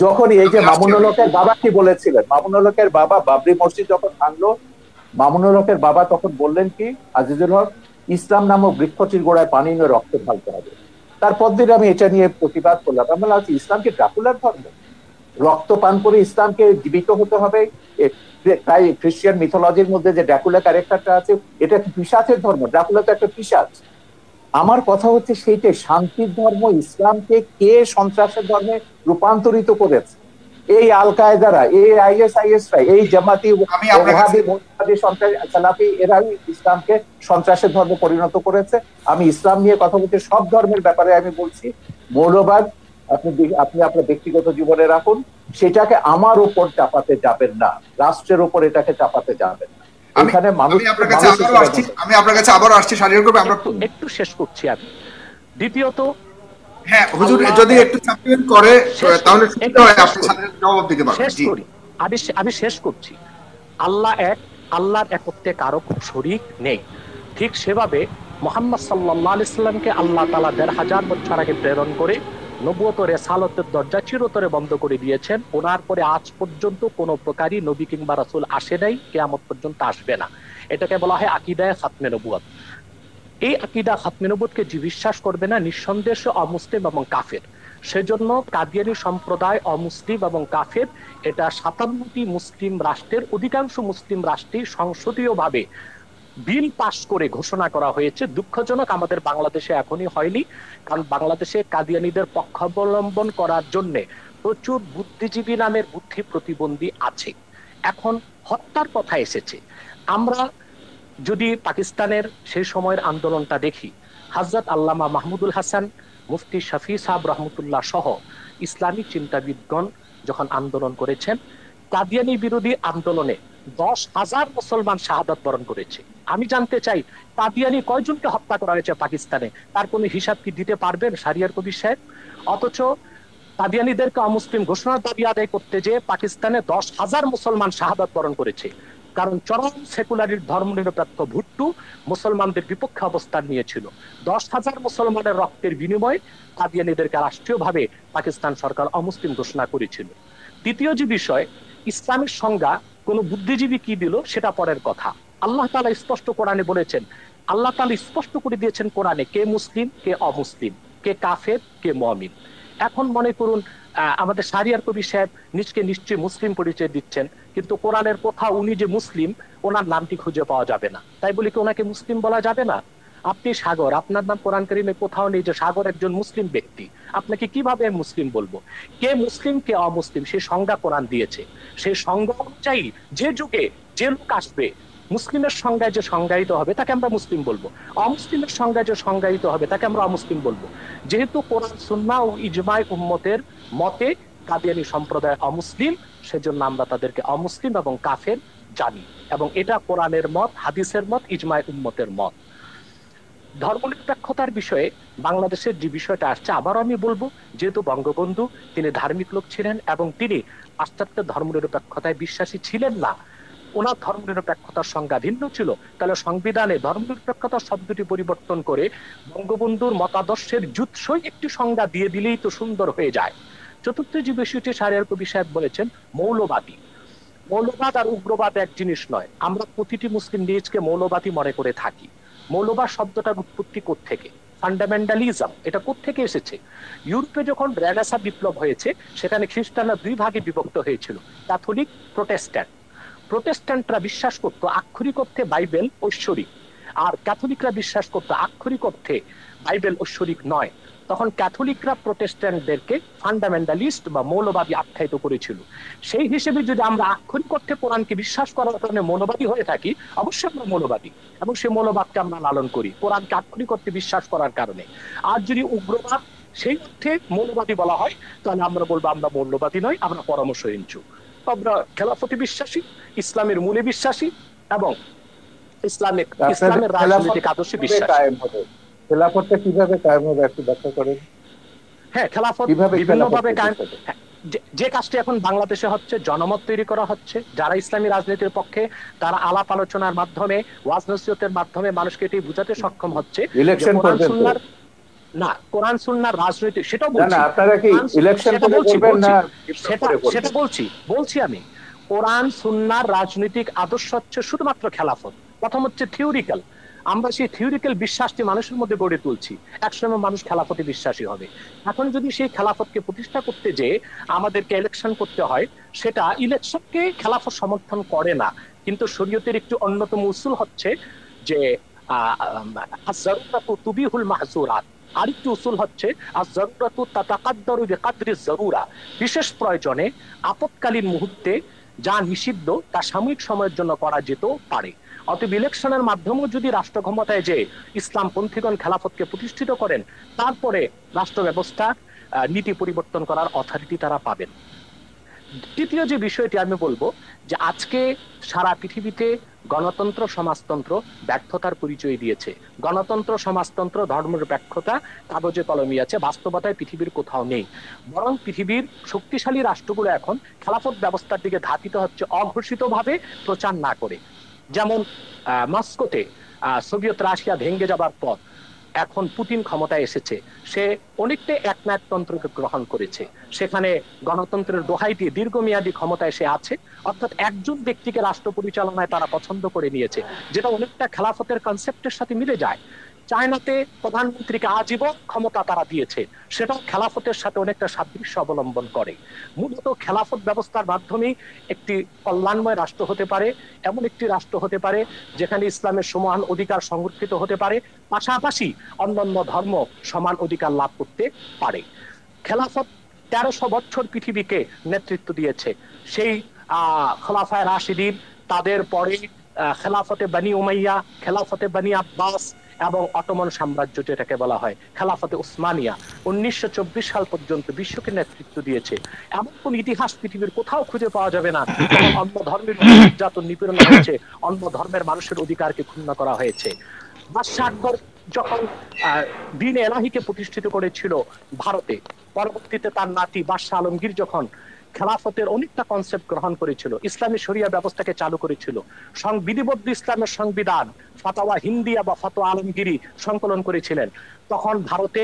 যখন এই আমি যে আসছি মামুনুল আমি। হকের বাবা কি বলেছিলেন, মামুনুল হকের বাবা বাবরি মসজিদ যখন ভাঙলো, মামুনুল হকের বাবা তখন বললেন কি, আজিজুল হক, ইসলাম নামক বৃক্ষটির গোড়ায় পানি নিয়ে রক্ত ঢালতে হবে। তারপর দিন আমি এটা নিয়ে প্রতিবাদ করলাম, আমি বললাম, আচ্ছা, ইসলাম কি ড্রাকুলার ধর্ম? রক্ত পান করে ইসলামকে জীবিত হতে হবে? তাই খ্রিস্টান মিথোলজির মধ্যে যে ড্রাকুলা ক্যারেক্টারটা আছে, এটা কি পিশাচের ধর্ম? ড্রাকুলা তো একটা পিশাচ। আমার কথা হচ্ছে সেইটাই, শান্তির ধর্ম ইসলামকে কে সন্ত্রাসের ধর্মে রূপান্তরিত করেছে? এই আল কায়দারা, এই আইএসআইএস রা, এই জামাতি আমি আপনার কাছে ওহাবি মৌলবাদী সন্ত্রাসী সালাফি, এরাই ইসলামকে সন্ত্রাসের ধর্মে পরিণত করেছে। আমি ইসলাম নিয়ে কথা বলছি, সব ধর্মের ব্যাপারে আমি বলছি। মৌলবাদ আপনি আপনি আপনার ব্যক্তিগত জীবনে রাখুন, সেটাকে আমার উপর চাপাতে যাবেন না, রাষ্ট্রের উপর এটাকে চাপাতে যাবেন না। আমি এখানে আমি মানুষকে আপনার কাছে মানুষ আবারও হিসেবে আসছি, মূল্য। আমি আপনার কাছে আবারও আসছি শারীরিক করবে আমরা। একটু একটু শেষ করছি আমি। দ্বিতীয়ত, হ্যাঁ হুজুর, আল্লাহ যদি এক। একটু সাপ্লিমেন্ট করে শেষ করি, তাহলে সুবিধা একটু হয়, শেষ আপনি করি, সাথে সাথে জবাব দিতে পারবেন। শেষ জি। করি। আমি শেষ করছি। আল্লাহ এক, আল্লাহর একত্বে কারো শরীক নেই। ঠিক সেভাবে মোহাম্মদ সাল্লাল্লাহু আলাইহি সাল্লামকে আল্লাহ তাআলা ১৫০০ বছর আগে প্রেরণ করে নবুয়ত ও রিসালাতের দরজা চিরতরে বন্ধ করে দিয়েছেন। ওনার পরে আজ পর্যন্ত কোনো প্রকারই নবী কিংবা রাসূল আসে নাই, কিয়ামত পর্যন্ত আসবে না। এটাকে বলা হয় আকীদায়ে খাতমে নবুয়ত। এই আকীদা খাতমে নবুয়তকে যে বিশ্বাস করবে না, নিঃসন্দেহে সে অমুসলিম এবং কাফের। সেজন্য কাদিয়ানী সম্প্রদায় অমুসলিম এবং কাফের। এটা ৫৭টি মুসলিম রাষ্ট্রের অধিকাংশ মুসলিম রাষ্ট্রে সংসদীয়ভাবে বিল পাশ করে ঘোষণা করা হয়েছে। দুঃখজনক আমাদের বাংলাদেশে এখনই হয়নি, কারণ বাংলাদেশে কাদিয়ানীদের পক্ষাবলম্বন করার জন্য প্রচুর বুদ্ধিজীবী নামের বুদ্ধি প্রতিবন্ধী আছে। এখন হত্যার কথা এসেছে, আমরা যদি পাকিস্তানের সেই সময়ের আন্দোলনটা দেখি, হযরত আল্লামা মাহমুদুল হাসান, মুফতি শফি সাহেব রহমতুল্লাহ সহ ইসলামী চিন্তাবিদগণ যখন আন্দোলন করেছেন, কাদিয়ানী বিরোধী আন্দোলনে ১০,০০০ মুসলমান শাহাদাত বরণ করেছে। আমি জানতে চাই, কাদিয়ানী কয়জনকে হত্যা করা হয়েছে পাকিস্তানে, তার কোনো হিসাব কি দিতে পারবেন শাহরিয়ার কবির সাহেব? অথচ কাদিয়ানীদেরকে অমুসলিম ঘোষণার দাবি আদায় করতে যে পাকিস্তানে ১০,০০০ মুসলমান শাহাদাত বরণ করেছে, কারণ চরম সেকুলারির ধর্মনিরপেক্ষ ভুট্টো মুসলমানদের বিপক্ষে অবস্থান নিয়েছিল। ১০,০০০ মুসলমানের রক্তের বিনিময়ে কাদিয়ানীদেরকে রাষ্ট্রীয়ভাবে পাকিস্তান সরকার অমুসলিম ঘোষণা করেছিল। দ্বিতীয় যে বিষয়, ইসলামের সংজ্ঞা কোন বুদ্ধিজীবী কি দিল সেটা পরের কথা। আল্লাহ তাআলা স্পষ্ট কোরআনে বলেছেন, আল্লাহ তাআলা স্পষ্ট করে দিয়েছেন কোরআনে, কে মুসলিম কে অমুসলিম, কে কাফের কে মুমিন। এখন মনে করুন আমাদের শাহরিয়ার কবির সাহেব নিজকে নিশ্চয়ই মুসলিম পরিচয় দিচ্ছেন, কিন্তু কোরআনের কোথাও উনি যে মুসলিম ওনার নামটি খুঁজে পাওয়া যাবে না। তাই বলি কি ওনাকে মুসলিম বলা যাবে না? আপনি সাগর, আপনার নাম কোরআন কারীমে কোথাও নেই যে সাগর একজন মুসলিম ব্যক্তি। আপনাকে কিভাবে আমি মুসলিম বলবো? কে মুসলিম কে অমুসলিম সেই সংজ্ঞা কোরআন দিয়েছে। সেই সংজ্ঞা অনুযায়ী যে যুগে যে লোক আসবে, মুসলিমের সংজ্ঞায় যে সংজ্ঞায়িত হবে তাকে আমরা মুসলিম বলবো, অমুসলিমের সংজ্ঞায় যে সংজ্ঞায়িত হবে তাকে আমরা অমুসলিম বলবো। যেহেতু কোরআন সুন্নাহ ও ইজমায় উম্মতের মতে কাদিয়ানী সম্প্রদায় অমুসলিম, সেজন্য আমরা তাদেরকে অমুসলিম এবং কাফের জানি, এবং এটা কোরআনের মত, হাদিসের মত, ইজমায় উম্মতের মত। ধর্মনিরপেক্ষতার বিষয়ে বাংলাদেশের যে বিষয়টা আসছে, আবারও আমি বলবো, যেহেতু বঙ্গবন্ধু তিনি ধার্মিক লোক ছিলেন এবং তিনি পাশ্চাত্যের ধর্মনিরপেক্ষতায় বিশ্বাসী ছিলেন না, ওনার ধর্মনিরপেক্ষতার সংজ্ঞা ভিন্ন ছিল, তাহলে সংবিধানে ধর্মনিরপেক্ষতা শব্দটি পরিবর্তন করে বঙ্গবন্ধুর মতাদর্শের জুৎসই একটি সংজ্ঞা দিয়ে দিলেই তো সুন্দর হয়ে যায়। চতুর্থ যে বিষয়টি শাহরিয়ার কবির সাহেব বলেছেন, মৌলবাদী। মৌলবাদ আর উগ্রবাদ এক জিনিস নয়। আমরা প্রতিটি মুসলিম নিজকে মৌলবাদী মনে করে থাকি। মৌলবাদ শব্দটার উৎপত্তি কোত্থেকে? ফান্ডামেন্টালিজম, এটা কোত্থেকে এসেছে? ইউরোপে যখন রেনেসাঁ বিপ্লব হয়েছে, সেখানে খ্রিস্টানরা দুই ভাগে বিভক্ত হয়েছিল, ক্যাথলিক, প্রোটেস্ট্যান্ট। প্রোটেস্ট্যান্টরা বিশ্বাস করতো আক্ষরিক অর্থে বাইবেল ঐশ্বরিক, আর ক্যাথলিকরা বিশ্বাস করতো আক্ষরিক অর্থে বাইবেল ঐশ্বরিক নয়। তখন ক্যাথলিকরা প্রোটেস্ট্যান্টদেরকে ফান্ডামেন্টালিস্ট বা মৌলবাদী আখ্যায়িত করেছিল। সেই হিসেবে যদি আমরা আক্ষরিক অর্থে কোরআনকে বিশ্বাস করার কারণে মৌলবাদী হয়ে থাকি, অবশ্যই আমরা মৌলবাদী, এবং সেই মৌলবাদকে আমরা লালন করি কোরআনকে আক্ষরিক অর্থে বিশ্বাস করার কারণে। আর যদি উগ্রবাদ সেই অর্থে মৌলবাদী বলা হয়, তাহলে আমরা বলবো আমরা মৌলবাদী নয়, আমরা পরামর্শহীনচু। আমরা খেলাফতি বিশ্বাসী, ইসলামের মূলে বিশ্বাসী, এবং আপনাদের ইসলামের খেলাফত রাজনৈতিক আদর্শে কিভাবে বিশ্বাসী। কায়েম হবে? খেলাফতটা কিভাবে কায়েম হবে একটু ব্যাখ্যা করেন। হ্যাঁ, খেলাফত কিভাবে বিভিন্ন খেলাফত ভাবে কায়েম। প্রতিষ্ঠা হবে? হ্যাঁ, যে কাজটি এখন বাংলাদেশে হচ্ছে, জনমত তৈরি করা হচ্ছে, যারা ইসলামী রাজনীতির পক্ষে তারা আলাপ আলোচনার মাধ্যমে, ওয়াজ নসিহতের মাধ্যমে মানুষকে এটি বুঝাতে সক্ষম হচ্ছে যে ইলেকশন কোরআন করবেন তো? সুন্নাহর, না কোরআন সুন্নাহর রাজনীতি, সেটাও না না, বলছি। আপনারা কি ইলেকশন সেটা করে বলছি করবেন বলছি না সেটা বলছি আমি। কোরআন সুন্নাহর রাজনৈতিক আদর্শ হচ্ছে শুধুমাত্র খেলাফত। প্রথম হচ্ছে থিওরিক্যাল, আমরা সেই থিওরিক্যাল বিশ্বাসটি মানুষের মধ্যে গড়ে তুলছি, একসময় মানুষ খেলাফতে বিশ্বাসী হবে। এখন যদি সেই খেলাফতকে প্রতিষ্ঠা করতে যে আমাদেরকে ইলেকশন করতে হয়, সেটা ইলেকশনকে খেলাফত সমর্থন করে না। কিন্তু শরীয়তের একটি অন্যতম উসুল হচ্ছে যে আয-যারুরাতু তুবিহুল মাহযুরাত, আরেকটি উসুল হচ্ছে আয-যারুরাতু তাতাকাদ্দারু বিকাদরি যারুরা, বিশেষ প্রয়োজনে আপৎকালীন মুহূর্তে যা নিষিদ্ধ তা সাময়িক সময়ের জন্য করা যেতে পারে। অতএব ইলেকশনের মাধ্যমেও যদি রাষ্ট্র ক্ষমতায় যে ইসলামপন্থীগণ খেলাফতকে প্রতিষ্ঠিত করেন, তারপরে রাষ্ট্র ব্যবস্থা নীতি পরিবর্তন করার অথরিটি তারা পাবেন। তৃতীয় যে বিষয়টি আমি বলবো, যে আজকে সারা পৃথিবীতে গণতন্ত্র সমাজতন্ত্র ব্যর্থতার পরিচয় দিয়েছে। গণতন্ত্র সমাজতন্ত্র ধর্মনিরপেক্ষতা কাগজে কলমে আছে, বাস্তবতায় পৃথিবীর কোথাও নেই। বরং পৃথিবীর শক্তিশালী রাষ্ট্রগুলো এখন খেলাফত ব্যবস্থার দিকে ধাবিত হচ্ছে অঘোষিতভাবে, প্রচার না করে। যেমন মস্কোতে সোভিয়েত রাশিয়া ভেঙে যাবার পর এখন পুতিন ক্ষমতায় এসেছে, সে অনেকটা একনায়কতন্ত্রকে গ্রহণ করেছে। সেখানে গণতন্ত্রের দোহাই দিয়ে দীর্ঘমেয়াদী ক্ষমতায় সে আছে, অর্থাৎ একজন ব্যক্তিকে রাষ্ট্র পরিচালনায় তারা পছন্দ করে নিয়েছে, যেটা অনেকটা খেলাফতের কনসেপ্টের সাথে মিলে যায়। চায়নাতে প্রধানমন্ত্রীকে আজীবন ক্ষমতা তারা দিয়েছে, সেটাও খেলাফতের সাথে অনেকটা সাদৃশ্য অবলম্বন করে। মূলত খেলাফত ব্যবস্থার মাধ্যমেই একটি কল্যাণময় রাষ্ট্র হতে পারে, এমন একটি রাষ্ট্র হতে পারে যেখানে ইসলামের সমান অধিকার সংরক্ষিত হতে পারে, পাশাপাশি অন্যান্য ধর্ম সমান অধিকার লাভ করতে পারে। খেলাফত 1300 বছর পৃথিবীকে নেতৃত্ব দিয়েছে। সেই খোলাফায়ে রাশিদিন, তাদের পরে খেলাফতে বনি উমাইয়া, খেলাফতে বনি আব্বাস এবং অটোমান সাম্রাজ্য যেটাকে বলা হয় খেলাফতে উসমানিয়া, 1924 সাল পর্যন্ত বিশ্বকে নেতৃত্ব দিয়েছে। এমন কোন ইতিহাস পৃথিবীর কোথাও খুঁজে পাওয়া যাবে না অন্য ধর্মের নির্যাতন নিপীড়ন হয়েছে, অন্য ধর্মের মানুষের অধিকারকে ক্ষুণ্ণ করা হয়েছে। বাদশাহ আকবর যখন দ্বীন এলাহিকে প্রতিষ্ঠিত করেছিল ভারতে, পরবর্তীতে তার নাতি বাদশাহ আলমগীর যখন খেলাফতের অনেকটা কনসেপ্ট গ্রহণ করেছিল, ইসলামী শরিয়া ব্যবস্থাকে চালু করেছিল, বিধিবদ্ধ ইসলামের সংবিধান ফাতাওয়া হিন্দিয়া বা ফাতোয়া আলমগীরি সংকলন করেছিলেন, তখন ভারতে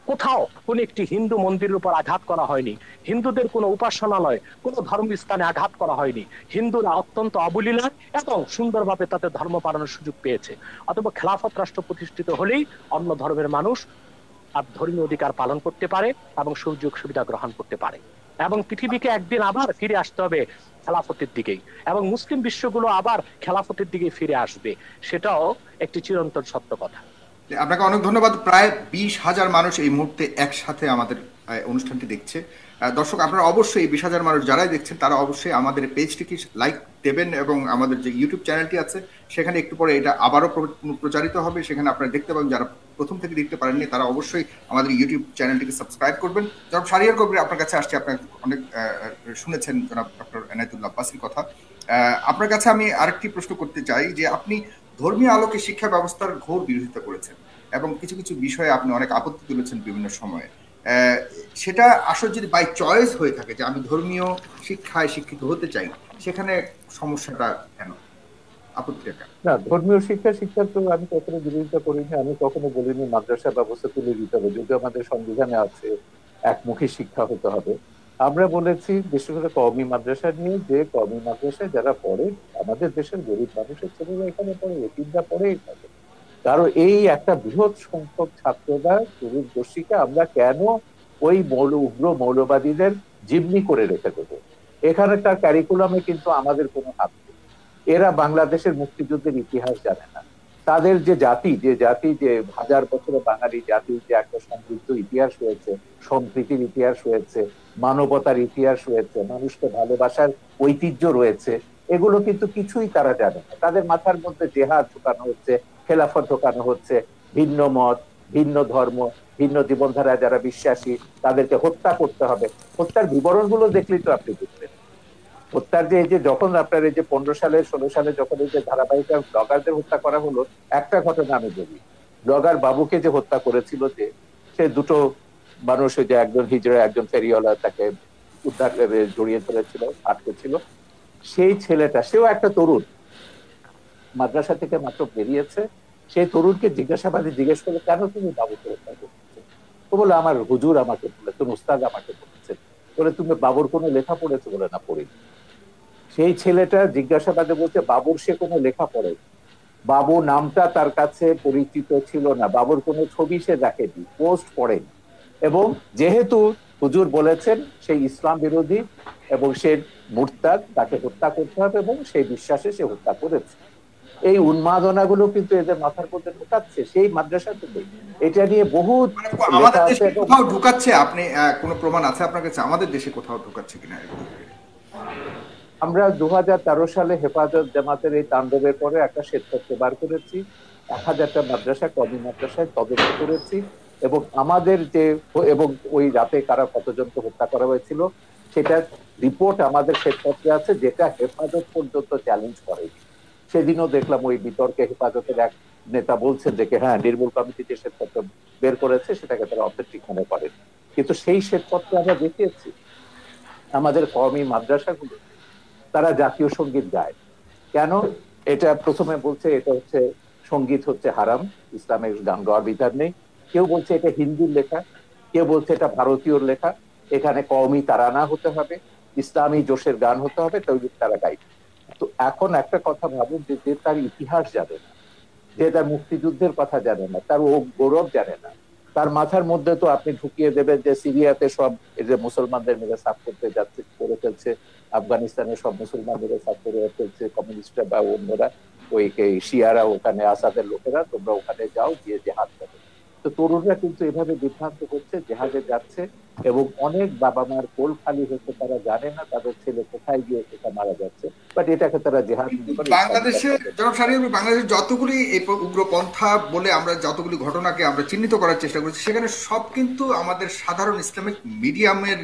কোথাও কোন একটি হিন্দু মন্দিরের উপর আঘাত করা হয়নি, হিন্দুদের কোনো উপাসনালয়, কোনো ধর্মস্থানে আঘাত করা হয়নি। হিন্দুরা অত্যন্ত অবলীলায় এবং সুন্দরভাবে তাদের ধর্ম পালনের সুযোগ পেয়েছে। অথবা খেলাফত রাষ্ট্র প্রতিষ্ঠিত হলেই অন্য ধর্মের মানুষ আর ধর্মীয় অধিকার পালন করতে পারে এবং সুযোগ সুবিধা গ্রহণ করতে পারে, এবং পৃথিবীকে একদিন আবার ফিরে আসতে হবে খেলাফতের দিকেই, এবং মুসলিম বিশ্বগুলো আবার খেলাফতের দিকে ফিরে আসবে, সেটাও একটি চিরন্তন সত্য কথা। আপনাকে অনেক ধন্যবাদ। প্রায় 20,000 মানুষ এই মুহূর্তে একসাথে আমাদের অনুষ্ঠানটি দেখছে। দর্শক, আপনারা অবশ্যই এই 20,000 মানুষ যারাই দেখছেন তারা অবশ্যই আমাদের পেজটিকে লাইক দেবেন, এবং আমাদের যে ইউটিউব চ্যানেলটি আছে সেখানে একটু পরে এটা আবারও প্রচারিত হবে, সেখানে আপনারা দেখতে পাবেন। যারা প্রথম থেকে দেখতে পারেননি তারা অবশ্যই আমাদের ইউটিউব চ্যানেলটিকে সাবস্ক্রাইব করবেন। জনাব শাহরিয়ার কবির, আপনার কাছে আসছে, আপনার অনেক শুনেছেন জনাব ডক্টর এনায়েতুল্লাহ আব্বাসীর কথা। আপনার কাছে আমি আরেকটি প্রশ্ন করতে চাই যে আপনি ধর্মীয় আলোকে শিক্ষা ব্যবস্থার ঘোর বিরোধিতা করেছেন এবং কিছু কিছু বিষয়ে আপনি অনেক আপত্তি তুলেছেন বিভিন্ন সময়ে। সেটা আসলে যদি বাই চয়েস হয়ে থাকে যে আমি ধর্মীয় শিক্ষায় শিক্ষিত হতে চাই, সেখানে সমস্যাটা কেন, আপত্তিটা কেন? না, ধর্মীয় শিক্ষা তো আমি কখনো বিরোধিতা করিনি। আমি কখনো বলিনি মাদ্রাসা ব্যবস্থা তুলে দিতে হবে, যদি আমাদের সংবিধানে আছে একমুখী শিক্ষা হতে হবে। আমরা বলেছি বিশেষ করে কওমি মাদ্রাসা নিয়ে, যে কওমি মাদ্রাসায় যারা পড়ে আমাদের দেশের গরিব মানুষের ছেলেরা এখানে পড়ে, এতিমরা পড়েই থাকে। কারণ এই একটা বৃহৎ সংখ্যক ছাত্ররা গরিব গোষ্ঠীকে আমরা কেন ওই উগ্র মৌলবাদীদের জিম্মি করে রেখে দেবো? এখানকার ক্যারিকুলামে কিন্তু আমাদের কোনো হাত নেই। এরা বাংলাদেশের মুক্তিযুদ্ধের ইতিহাস জানে না। তাদের যে জাতি যে হাজার বছরের বাঙালি জাতির যে একটা সমৃদ্ধ ইতিহাস রয়েছে, সম্প্রীতির ইতিহাস রয়েছে, মানবতার ইতিহাস রয়েছে, মানুষকে ভালোবাসার ঐতিহ্য রয়েছে, এগুলো কিন্তু কিছুই তারা জানে না। তাদের মাথার মধ্যে জেহাদ ঢোকানো হচ্ছে, খেলাফত ঢোকানো হচ্ছে, ভিন্ন মত, ভিন্ন ধর্ম, ভিন্ন জীবনধারায় যারা বিশ্বাসী তাদেরকে হত্যা করতে হবে। হত্যার বিবরণগুলো দেখলেই তো আপনি বুঝবেন। হত্যার যে এই যে যখন আপনার এই যে 15 সালে 16 সালে যখন এই যে ধারাবাহিক ব্লগারদের হত্যা করা হলো, একটা ঘটনা আমি বলি। ব্লগার বাবুকে যে হত্যা করেছিল, যে সে দুটো মানুষ, যে একজন হিজড়া একজন ফেরিওয়ালা, তাকে উদ্ধার জড়িয়ে ধরেছিল, আটকে ছিল। সেই ছেলেটা, সেও একটা তরুণ, মাদ্রাসা থেকে মাত্র বেরিয়েছে। সেই তরুণকে জিজ্ঞাসাবাদে জিজ্ঞেস করলো, কেন তুমি বাবুকে হত্যা করছো? তো বলে, আমার হুজুর আমাকে বলেছেন, উস্তাদ আমাকে বলেছেন। বলে তুমি বাবুর কোনো লেখা পড়েছো? বলে না, পড়ি। সেই ছেলেটা জিজ্ঞাসাবাদে বলছে বাবুর সে কোনো লেখা পড়ে, বাবু নামটা তার কাছে পরিচিত ছিল না, বাবুর কোনো ছবি সে দেখেনি, পোস্ট পড়েনি। এবং যেহেতু হুজুর বলেছেন সেই ইসলাম বিরোধী এবং সে মুরতাদ, তাকে হত্যা করতে হবে, এবং সেই বিশ্বাসে সে হত্যা করেছে। এই উন্মাদনাগুলো কিন্তু এদের মাথার মধ্যে ঢুকাচ্ছে সেই মাদ্রাসা থেকে। এটা নিয়ে বহুত মানে লেখা আমাদের আছে দেশে এবং কোথাও ঢুকাচ্ছে? আপনি কোনো প্রমাণ আছে আপনার কাছে আমাদের দেশে কোথাও ঢুকাচ্ছে কিনা এরকম? আমরা 2013 সালে হেফাজত জামাতের এই তাণ্ডবের পরে একটা শ্বেতপত্র বার করেছি, 1000টা মাদ্রাসা, কওমি মাদ্রাসায় তদন্ত করেছি, এবং আমাদের যে এবং ওই রাতে কারা কতজনকে হত্যা করা হয়েছিল সেটা রিপোর্ট আমাদের শ্বেতপত্রে আছে, যেটা হেফাজত পর্যন্ত চ্যালেঞ্জ করেনি। সেদিনও দেখলাম ওই বিতর্কে হেফাজতের এক নেতা বলছেন যে হ্যাঁ, নির্মূল কমিটি যে শ্বেতপত্র বের করেছে সেটাকে তারা অথেন্টিক মনে করেন। কিন্তু সেই শ্বেতপত্রে আমরা দেখিয়েছি আমাদের কওমি মাদ্রাসাগুলো তারা জাতীয় সঙ্গীত গায়। কেন? এটা প্রথমে বলছে এটা হচ্ছে সঙ্গীত হচ্ছে হারাম, ইসলামের গান গাওয়ার বিধান নেই। কেউ বলছে এটা হিন্দুর লেখা, কেউ বলছে এটা ভারতীয়র লেখা, এখানে কওমি তারানা হতে হবে, ইসলামী জোশের গান হতে হবে, তৈরি তারা গাইবে। তো এখন একটা কথা ভাবুন, যে যে তার ইতিহাস জানে না, যে তার মুক্তিযুদ্ধের কথা জানে না, তার ও গৌরব জানে না, তার মাথার মধ্যে তো আপনি ঢুকিয়ে দেবেন যে সিরিয়াতে সব এই যে মুসলমানদের মেরে সাফ করতে যাচ্ছে, করে ফেলছে, আফগানিস্তানের সব মুসলমান মেরে সাফ করে ফেলছে কমিউনিস্টরা বা অন্যরা, ওই শিয়ারা, ওখানে আসাদের লোকেরা, তোমরা ওখানে যাও, গিয়ে জেহাদ করো। তো তরুণরা কিন্তু এভাবে বিভ্রান্ত হচ্ছে, জেহাদে যাচ্ছে, এবং অনেক বাবা মার কোল খালি হচ্ছে, তারা জানে না তাদের ছেলে কোথায় গিয়ে কোথায় মারা যাচ্ছে, বাট এটাকে তারা জেহাদ মনে করে। বাংলাদেশে জনাব শাহরিয়ার, বাংলাদেশের যতগুলি এই উগ্রপন্থা বলে আমরা যতগুলি ঘটনাকে আমরা চিহ্নিত করার চেষ্টা করছি, সেখানে সব কিন্তু আমাদের সাধারণ ইসলামিক মিডিয়ামের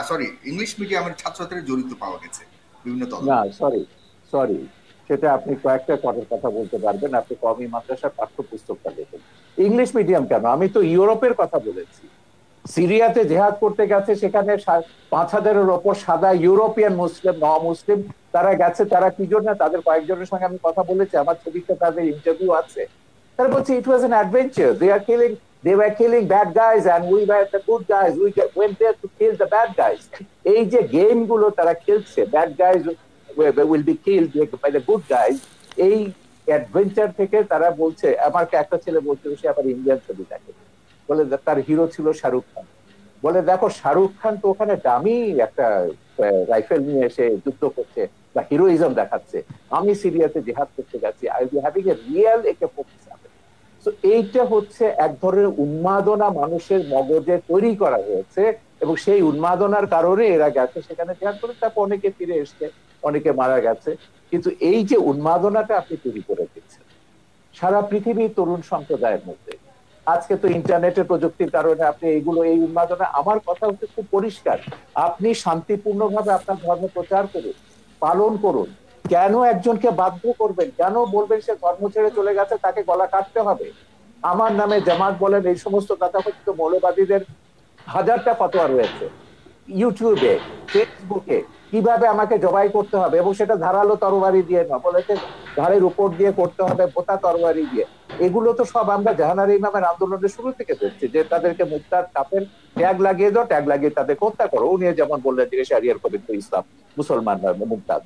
সরি ইংলিশ মিডিয়ামের ছাত্রছাত্রীরা জড়িত পাওয়া গেছে বিভিন্ন তদন্ত। না, সরি সরি, সেটা আপনি কয়েকটা করার কথা বলতে পারবেন। আপনি কওমি মাদ্রাসার পাঠ্যপুস্তকটা দেখুন। ইংলিশ মিডিয়াম কেন, আমি তো ইউরোপের কথা বলেছি। সিরিয়াতে জেহাদ করতে গেছে, সেখানে 5000-এর ওপর সাদা ইউরোপিয়ান মুসলিম, মুসলিম তারা গেছে। তারা কি জন্য? তাদের কয়েকজনের সঙ্গে আমি কথা বলেছি, আমার ছবিতে তাদের ইন্টারভিউ আছে। তারা বলছে it was an adventure, they were killing bad guys and we were the good guys, we went there to kill the bad guys। এই যে গেম গুলো তারা খেলছে, bad guys will be killed by the good guys, এই adventure থেকে তারা বলছে। আমাকে একটা ছেলে বলছে, সে আবার ইন্ডিয়ান ছবি দেখে, বলে তার হিরো ছিল শাহরুখ খান। বলে দেখো, শাহরুখ খান তো ওখানে দামি একটা রাইফেল নিয়ে এসে যুদ্ধ করছে বা হিরোইজম দেখাচ্ছে, আমি সিরিয়াতে জেহাদ করতে গেছি, I B having a real AK-47। তো এইটা হচ্ছে এক ধরনের উন্মাদনা মানুষের মগজে তৈরি করা হয়েছে, এবং সেই উন্মাদনার কারণে এরা গেছে সেখানে জেহাদ করে, তারপর অনেকে ফিরে এসছে, অনেকে মারা গেছে। কিন্তু এই যে উন্মাদনাটা আপনি তৈরি করে দিচ্ছেন সারা পৃথিবীর তরুণ সম্প্রদায়ের মধ্যে, আজকে তো ইন্টারনেটের প্রযুক্তির কারণে আপনি এইগুলো, এই উন্মাদনা, আমার কথা হচ্ছে খুব পরিষ্কার, আপনি শান্তিপূর্ণভাবে আপনার ধর্ম প্রচার করুন, পালন করুন। কেন একজনকে বাধ্য করবেন? কেন বলবেন সে ধর্ম ছেড়ে চলে গেছে তাকে গলা কাটতে হবে? আমার নামে জামাত বলেন, এই সমস্ত তথাকথিত মৌলবাদীদের হাজারটা ফতোয়া রয়েছে ইউটিউবে, ফেসবুকে, কিভাবে আমাকে জবাই করতে হবে, এবং সেটা ধারালো তরবারি দিয়ে না, বলেছে ঘাড়ের উপর দিয়ে করতে হবে, পোতা তরবারি দিয়ে। এগুলো তো সব আমরা জাহানার ইমামের আন্দোলনের শুরু থেকে দেখছি, যে তাদেরকে মুক্তার কাপের ট্যাগ লাগিয়ে দাও, ট্যাগ লাগিয়ে তাদেরকে হত্যা করো। উনি যেমন বললেন যে শারিয়ার পবিত্র ইসলাম, মুসলমান মুক্তাদ।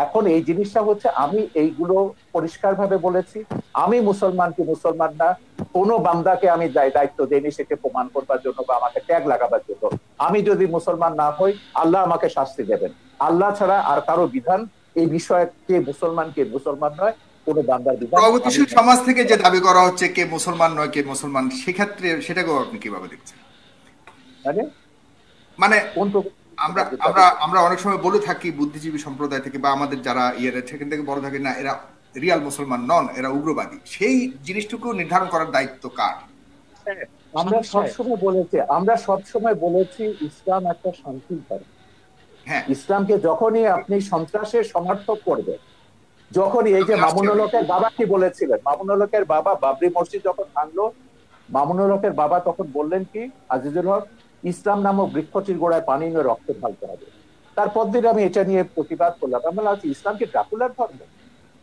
এখন এই জিনিসটা হচ্ছে, আমি এইগুলো পরিষ্কার ভাবে বলেছি, আমি মুসলমানকে মুসলমান না, কোন বান্দাকে আমি দায়িত্ব দেইনি সেকে প্রমাণ করবার জন্য বা আমাকে ট্যাগ লাগাবার জন্য। আমি যদি মুসলমান না হই, আল্লাহ আমাকে শাস্তি দেবেন। আল্লাহ ছাড়া আর কারো বিধান এই বিষয়ে, কে মুসলমান কে মুসলমান নয়, কোন বান্দার বিধান। প্রগতিশীল সমাজ থেকে যে দাবি করা হচ্ছে কে মুসলমান নয় কে মুসলমান, সেক্ষেত্রে সেটাকেও আপনি কিভাবে দেখছেন? মানে কোন আমরা আমরা আমরা অনেক সময় বলে থাকি বুদ্ধিজীবী সম্প্রদায় থেকে বা আমাদের যারা সেখান থেকে বড় থাকে, না এরা রিয়াল মুসলমান নন, এরা উগ্রবাদী। সেই জিনিসটুকু নির্ধারণ করার দায়িত্ব কার? আমরা সবসময় বলেছি ইসলাম একটা শান্তির ধর্ম। হ্যাঁ, ইসলামকে যখনই আপনি সন্ত্রাসের সমর্থক করবেন, যখনই, এই যে মামুনুল হকের বাবা কি বলেছিলেন, মামুনুল হকের বাবা বাবরি মসজিদ যখন ভাঙলো, মামুনুল হকের বাবা তখন বললেন কি, আজিজুল হক, ইসলাম নামক বৃক্ষটির গোড়ায় পানি নিয়ে রক্ত ঢালতে হবে। তারপর দিন আমি এটা নিয়ে প্রতিবাদ করলাম, আমরা বলছি ইসলামকে ড্রাকুলার ধর্ম,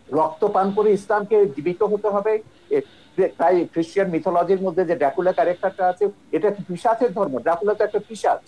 রক্ত পান করে ইসলামকে জীবিত হতে হবে। তাই খ্রিস্টান মিথোলজির মধ্যে যে ড্রাকুলা ক্যারেক্টারটা আছে, এটা পিশাচের ধর্ম, ড্রাকুলা তো একটা পিশাচ।